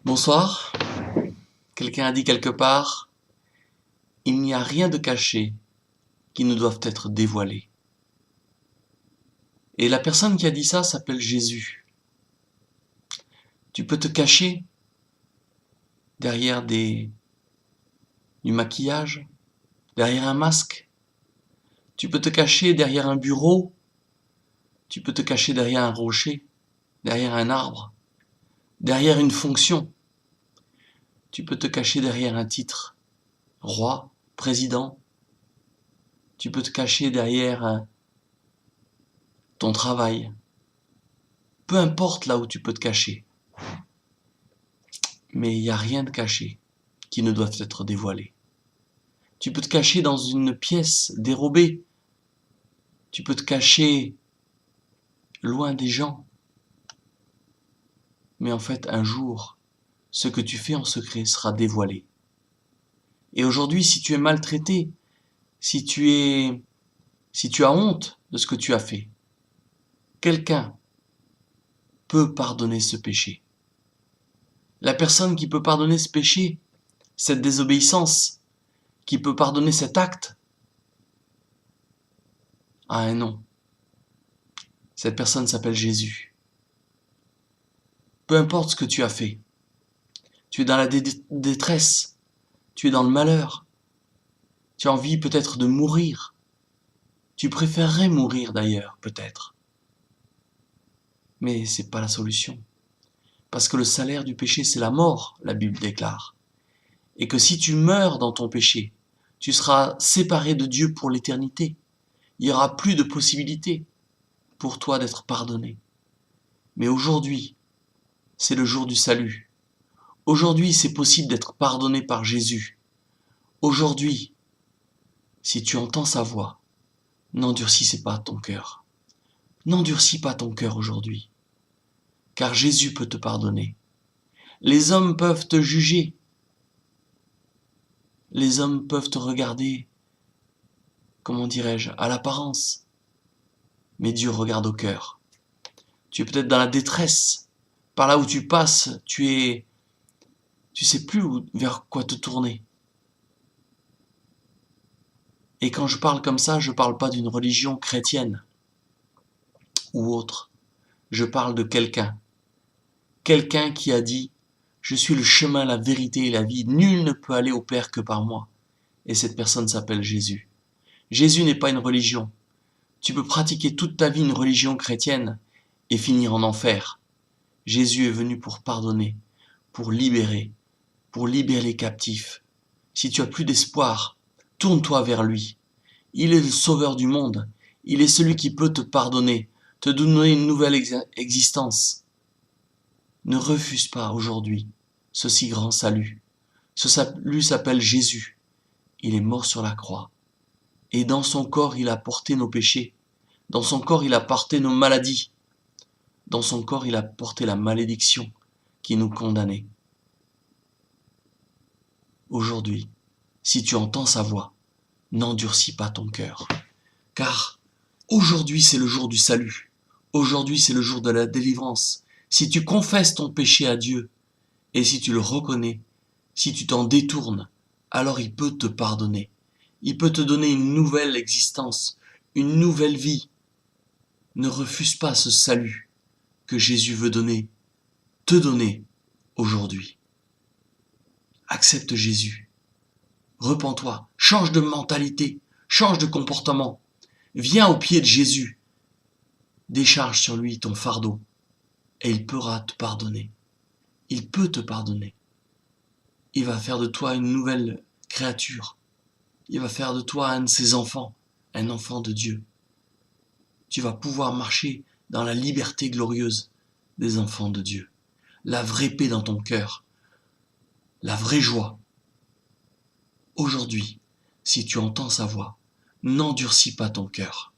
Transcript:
Bonsoir. Quelqu'un a dit quelque part, il n'y a rien de caché qui ne doive être dévoilé. Et la personne qui a dit ça s'appelle Jésus. Tu peux te cacher derrière du maquillage, derrière un masque. Tu peux te cacher derrière un bureau. Tu peux te cacher derrière un rocher, derrière un arbre, derrière une fonction. Tu peux te cacher derrière un titre, roi, président. Tu peux te cacher derrière ton travail. Peu importe là où tu peux te cacher. Mais il n'y a rien de caché qui ne doit être dévoilé. Tu peux te cacher dans une pièce dérobée. Tu peux te cacher loin des gens. Mais en fait, un jour, ce que tu fais en secret sera dévoilé. Et aujourd'hui, si tu es maltraité, si tu as honte de ce que tu as fait, quelqu'un peut pardonner ce péché. La personne qui peut pardonner ce péché, cette désobéissance, qui peut pardonner cet acte, a un nom. Cette personne s'appelle Jésus. Peu importe ce que tu as fait, tu es dans la détresse, tu es dans le malheur, tu as envie peut-être de mourir, tu préférerais mourir d'ailleurs, peut-être. Mais c'est pas la solution. Parce que le salaire du péché, c'est la mort, la Bible déclare. Et que si tu meurs dans ton péché, tu seras séparé de Dieu pour l'éternité. Il n'y aura plus de possibilité pour toi d'être pardonné. Mais aujourd'hui, c'est le jour du salut. Aujourd'hui, c'est possible d'être pardonné par Jésus. Aujourd'hui, si tu entends sa voix, n'endurcissez pas ton cœur. N'endurcis pas ton cœur aujourd'hui, car Jésus peut te pardonner. Les hommes peuvent te juger. Les hommes peuvent te regarder, comment dirais-je, à l'apparence. Mais Dieu regarde au cœur. Tu es peut-être dans la détresse. Par là où tu passes, tu sais plus vers quoi te tourner. Et quand je parle comme ça, je parle pas d'une religion chrétienne ou autre. Je parle de quelqu'un. Quelqu'un qui a dit « Je suis le chemin, la vérité et la vie. Nul ne peut aller au Père que par moi. » Et cette personne s'appelle Jésus. Jésus n'est pas une religion. Tu peux pratiquer toute ta vie une religion chrétienne et finir en enfer. Jésus est venu pour pardonner, pour libérer les captifs. Si tu as plus d'espoir, tourne-toi vers lui. Il est le sauveur du monde. Il est celui qui peut te pardonner, te donner une nouvelle existence. Ne refuse pas aujourd'hui ce si grand salut. Ce salut s'appelle Jésus. Il est mort sur la croix. Et dans son corps, il a porté nos péchés. Dans son corps, il a porté nos maladies. Dans son corps, il a porté la malédiction qui nous condamnait. Aujourd'hui, si tu entends sa voix, n'endurcis pas ton cœur. Car aujourd'hui, c'est le jour du salut. Aujourd'hui, c'est le jour de la délivrance. Si tu confesses ton péché à Dieu, et si tu le reconnais, si tu t'en détournes, alors il peut te pardonner. Il peut te donner une nouvelle existence, une nouvelle vie. Ne refuse pas ce salut que Jésus veut te donner aujourd'hui. Accepte Jésus. Repens-toi, change de mentalité, change de comportement. Viens au pied de Jésus. Décharge sur lui ton fardeau et il pourra te pardonner. Il peut te pardonner. Il va faire de toi une nouvelle créature. Il va faire de toi un de ses enfants, un enfant de Dieu. Tu vas pouvoir marcher dans la liberté glorieuse des enfants de Dieu. La vraie paix dans ton cœur. La vraie joie. Aujourd'hui, si tu entends sa voix, n'endurcis pas ton cœur.